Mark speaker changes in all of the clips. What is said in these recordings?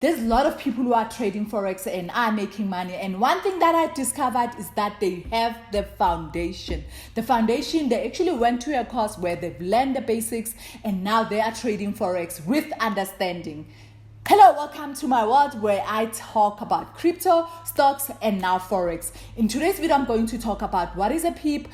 Speaker 1: There's a lot of people who are trading Forex and are making money. And one thing that I discovered is that they have the foundation. The foundation, they actually went to a course where they've learned the basics and now they are trading Forex with understanding. Hello, welcome to my world where I talk about crypto, stocks, and now Forex. In today's video, I'm going to talk about what is a PIP,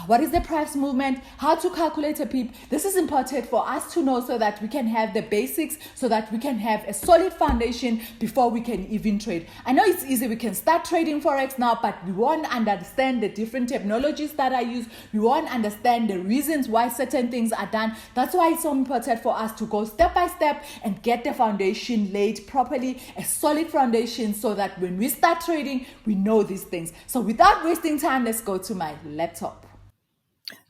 Speaker 1: what is the price movement, how to calculate a PIP. This is important for us to know so that we can have the basics, so that we can have a solid foundation before we can even trade. I know it's easy, we can start trading Forex now, but we won't understand the different technologies that I use. We won't understand the reasons why certain things are done. That's why it's so important for us to go step by step and get the foundation laid properly, a solid foundation, so that when we start trading, we know these things. So without wasting time, let's go to my laptop.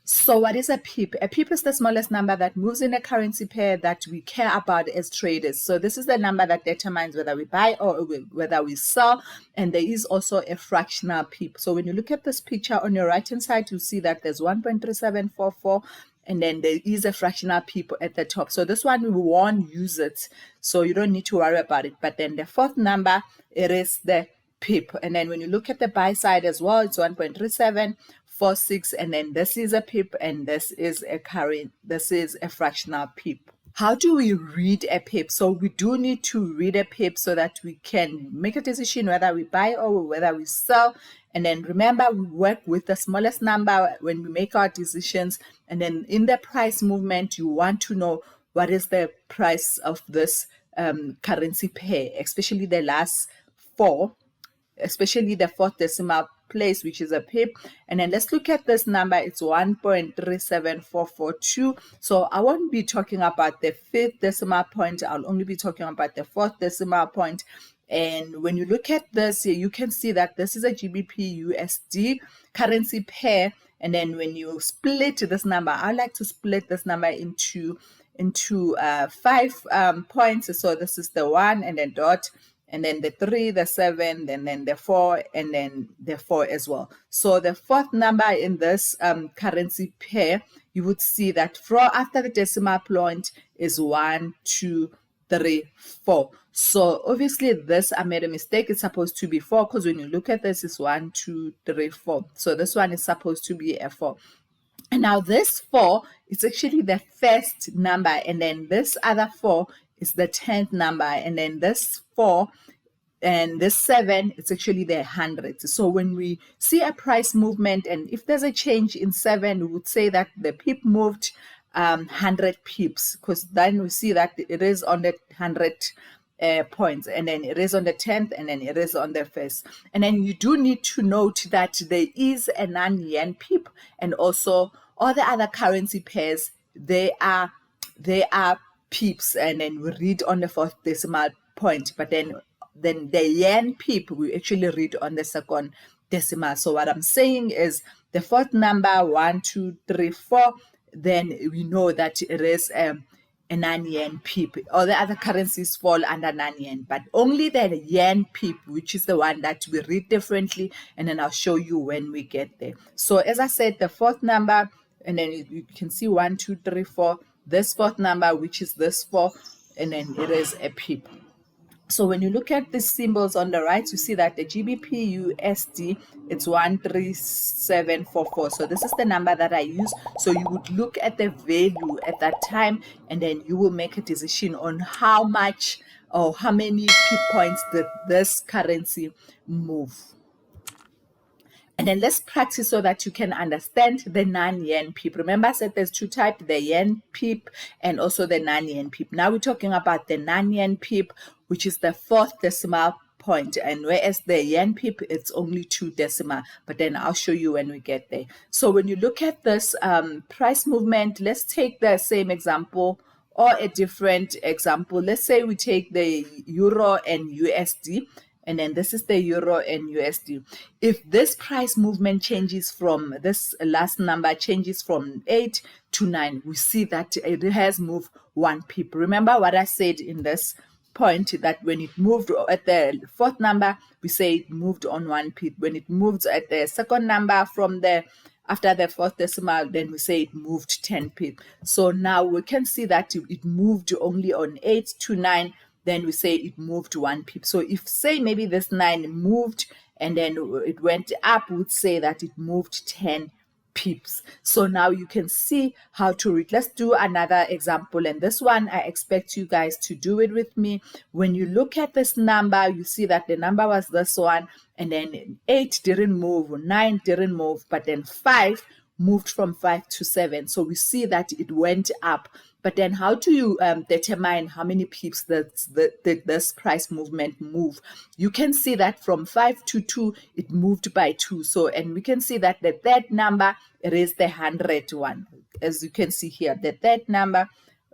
Speaker 1: So what is a PIP? A PIP is the smallest number that moves in a currency pair that we care about as traders. So this is the number that determines whether we buy or whether we sell. And there is also a fractional PIP. So when you look at this picture on your right hand side, you see that there's 1.3744. And then there is a fractional PIP at the top. So this one, we won't use it. So you don't need to worry about it. But then the fourth number, it is the PIP. And then when you look at the buy side as well, it's 1.3746. And then this is a PIP and this is a fractional PIP. How do we read a PIP? So we do need to read a PIP so that we can make a decision whether we buy or whether we sell. And then remember, we work with the smallest number when we make our decisions. And then in the price movement, you want to know what is the price of this currency pair, especially the last four, especially the fourth decimal place, which is a PIP. And then let's look at this number. It's 1.37442. So I won't be talking about the fifth decimal point. I'll only be talking about the fourth decimal point. And when you look at this here, you can see that this is a GBP USD currency pair. And then when you split this number, I like to split this number into 5 points. So this is the 1 and then dot, and then the 3, the 7, and then the 4, and then the 4 as well. So the fourth number in this currency pair, you would see that after the decimal point is 1, 2, 3, 4. So obviously this, I made a mistake. It's supposed to be 4 because when you look at this, it's 1, 2, 3, 4. So this one is supposed to be a 4. And now this 4 is actually the first number, and then this other 4 is the 10th number, and then this 4 and this 7, it's actually the 100. So when we see a price movement, and if there's a change in 7, we would say that the PIP moved 100 pips, because then we see that it is on the 100 points, and then it is on the 10th, and then it is on the 1st. And then you do need to note that there is a non-yen PIP, and also all the other currency pairs, they are pips, and then we read on the fourth decimal point, but then the yen PIP we actually read on the second decimal. So what I'm saying is the fourth number 1, 2, 3, 4, then we know that it is a non-yen PIP. All the other currencies fall under non-yen, but only the yen PIP, which is the one that we read differently, and then I'll show you when we get there. So as I said, the fourth number, and then you can see 1, 2, 3, 4, this fourth number, which is this 4, and then it is a PIP. So when you look at the symbols on the right, you see that the GBP USD, it's 13744. So this is the number that I use. So you would look at the value at that time, and then you will make a decision on how much or how many PIP points did this currency move. And then let's practice so that you can understand the non-yen PIP. Remember I said there's two types, the yen PIP and also the non-yen PIP. Now we're talking about the non-yen PIP, which is the fourth decimal point. And whereas the yen PIP, it's only 2 decimal. But then I'll show you when we get there. So when you look at this price movement, let's take the same example or a different example. Let's say we take the euro and USD. And then this is the euro and USD. If this price movement changes from this last number changes from 8 to 9, we see that it has moved 1 PIP. Remember what I said in this point, that when it moved at the fourth number, we say it moved on 1 PIP. When it moves at the second number from the after the fourth decimal, then we say it moved 10 PIP. So now we can see that it moved only on 8 to 9. then we say it moved 1 pip. So if say maybe this 9 moved and then it went up, we would say that it moved 10 pips. So now you can see how to read. Let's do another example, and this one I expect you guys to do it with me. When you look at this number, you see that the number was this one, and then 8 didn't move, 9 didn't move, but then 5 moved from 5 to 7. So we see that it went up. But then how do you determine how many pips this price movement move? You can see that from 5 to 2, it moved by 2. So, and we can see that the third number, it is the 100 one. As you can see here, the third number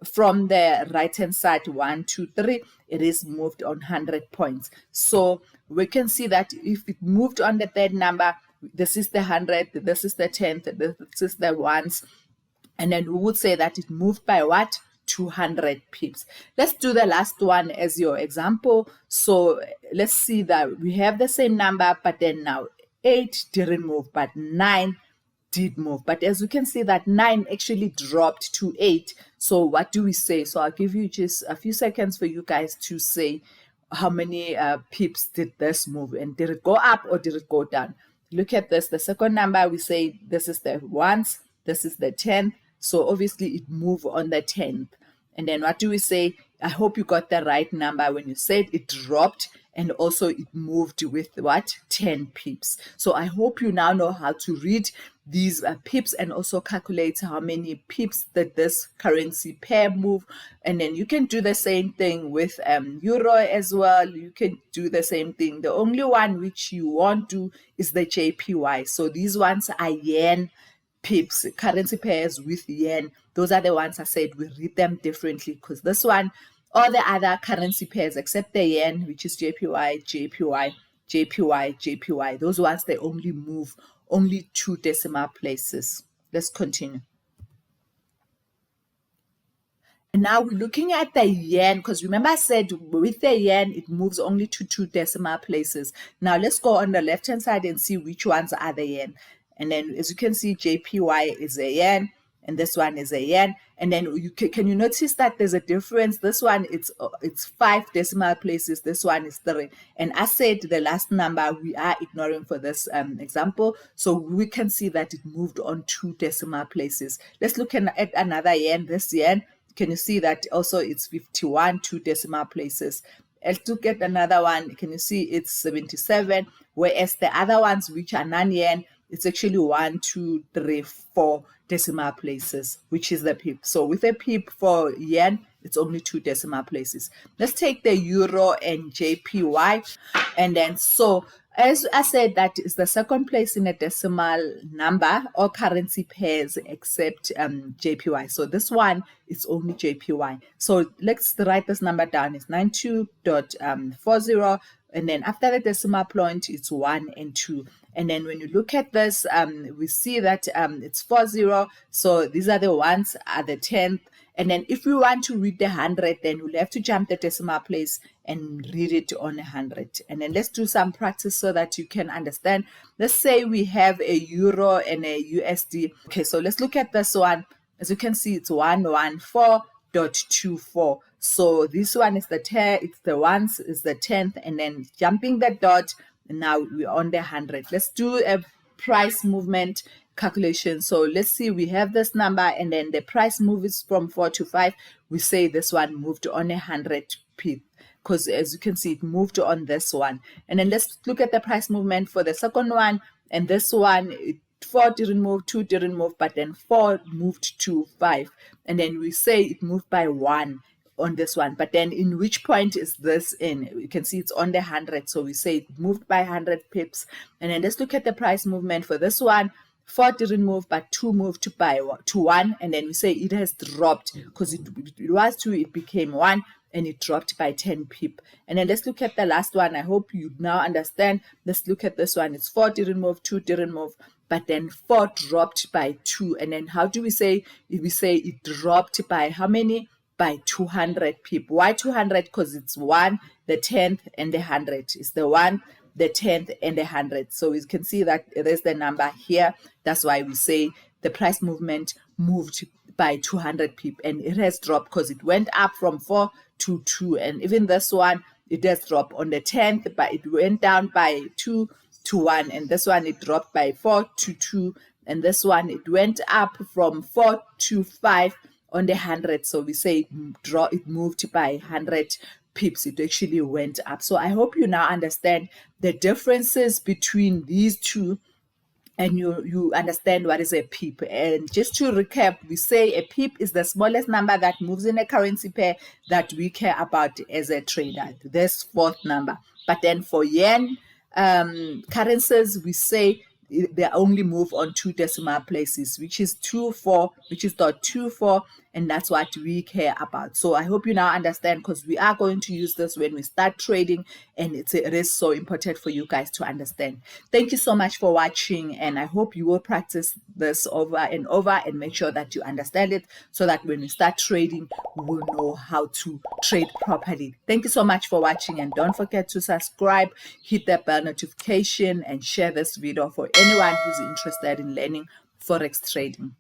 Speaker 1: from the right hand side, 1, 2, 3, it is moved on 100 points. So we can see that if it moved on the third number, this is the 100, this is the 10th, this is the ones, and then we would say that it moved by what? 200 pips. Let's do the last one as your example. So let's see that we have the same number, but then now 8 didn't move, but 9 did move. But as you can see that 9 actually dropped to 8. So what do we say? So I'll give you just a few seconds for you guys to say how many pips did this move, and did it go up or did it go down? Look at this. The second number, we say this is the ones, this is the 10th. So obviously it moved on the 10th. And then what do we say? I hope you got the right number when you said it dropped, and also it moved with what? 10 pips. So I hope you now know how to read these pips and also calculate how many pips that this currency pair move. And then you can do the same thing with euro as well. You can do the same thing. The only one which you won't do is the JPY. So these ones are yen pips, currency pairs with yen. Those are the ones I said we read them differently, because this one, all the other currency pairs except the yen, which is JPY, JPY, JPY, JPY, those ones, they only move only 2 decimal places. Let's continue. And now we're looking at the yen, because remember I said with the yen, it moves only to 2 decimal places. Now let's go on the left-hand side and see which ones are the yen. And then as you can see, JPY is a yen, and this one is a yen. And then can you notice that there's a difference? This one, it's 5 decimal places. This one is 3. And I said the last number we are ignoring for this example. So we can see that it moved on 2 decimal places. Let's look at another yen, this yen. Can you see that also it's 51, 2 decimal places? Let's look at another one. Can you see it's 77? Whereas the other ones, which are non-yen, it's actually 1, 2, 3, 4 decimal places, which is the pip. So with a pip for yen, it's only 2 decimal places. Let's take the euro and JPY. And then so as I said, that is the second place in a decimal number or currency pairs except JPY. So this one is only JPY. So let's write this number down. It's 92.40. And then after the decimal point, it's 1 and 2. And then when you look at this, we see that it's 40. So these are the ones at the 10th. And then if we want to read the 100, then we'll have to jump the decimal place and read it on 100. And then let's do some practice so that you can understand. Let's say we have a euro and a USD. Okay, so let's look at this one. As you can see, it's 114.24. So this one is the 10, it's the ones, is the 10th, and then jumping the dot, and now we're on the 100. Let's do a price movement calculation. So let's see, we have this number, and then the price moves from 4 to 5. We say this one moved on 100 pip, because as you can see, it moved on this one. And then let's look at the price movement for the second one, and this one, 4 didn't move, 2 didn't move, but then 4 moved to 5. And then we say it moved by 1 on this one. But then in which point is this in? You can see it's on the 100. So we say it moved by 100 pips. And then let's look at the price movement for this one. 4 didn't move, but 2 moved to 1. And then we say it has dropped, because it was 2, it became 1. And it dropped by 10 pip. And then let's look at the last one. I hope you now understand. Let's look at this one. It's 4 didn't move, 2 didn't move, but then 4 dropped by 2. And then how do we say? We say it dropped by how many? By 200 pip. Why 200? Because it's 1, the 10th, and the 100. It's the 1, the 10th, and the 100. So you can see that there's the number here. That's why we say the price movement moved by 200 pip, and it has dropped because it went up from 4 to 2. And even this one, it has dropped on the 10th, but it went down by 2 to 1, and this one it dropped by 4 to 2, and this one it went up from 4 to 5 on the 100. So we say it moved by 100 pips. It actually went up. So I hope you now understand the differences between these two, and you understand what is a pip. And just to recap, we say a pip is the smallest number that moves in a currency pair that we care about as a trader, this fourth number. But then for yen currencies, we say they only move on 2 decimal places, which is 24, which is .24, and that's what we care about. So I hope you now understand, because we are going to use this when we start trading, and it is so important for you guys to understand. Thank you so much for watching, and I hope you will practice this over and over and make sure that you understand it, so that when we start trading, we will know how to trade properly. Thank you so much for watching, and don't forget to subscribe, hit that bell notification, and share this video for anyone who's interested in learning Forex trading.